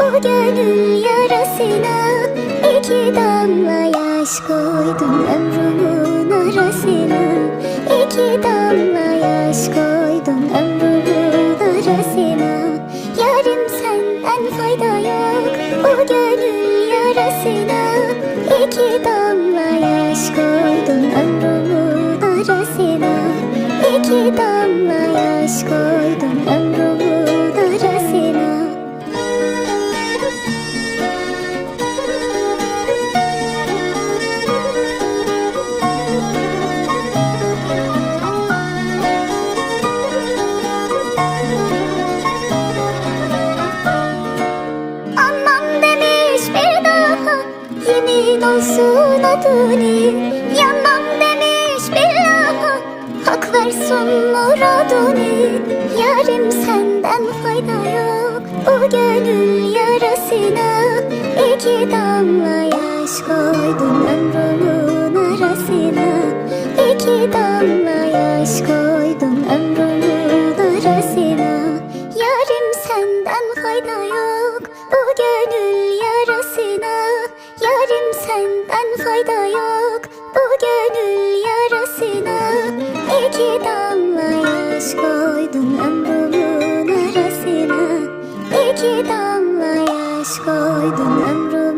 o gönül yarasına. İki damla yaş koydum ömrümün arasına. İki damla yaş koydum ömrümün arasına. Yarim senden fayda yok o gönül yarasına. İki damla yaş koydum ömrümün arasına. İki damla yaş koydum ömrümün arasına. Anlam demiş bir daha, yemin olsun adını. Yanmam demiş billaha, hak versin muradını. Yarim senden fayda yok o gönül yarasına. İki damla yaş koydum ömrümün arasına. İki damla yaş koydum ömrümün arasına. Yarim senden fayda yok o gönül yarasına. Yarim senden fayda yok o gönül yarasına. İki damla yaş koydum ömrümün arasına. İki damla yaş koydum ömrümün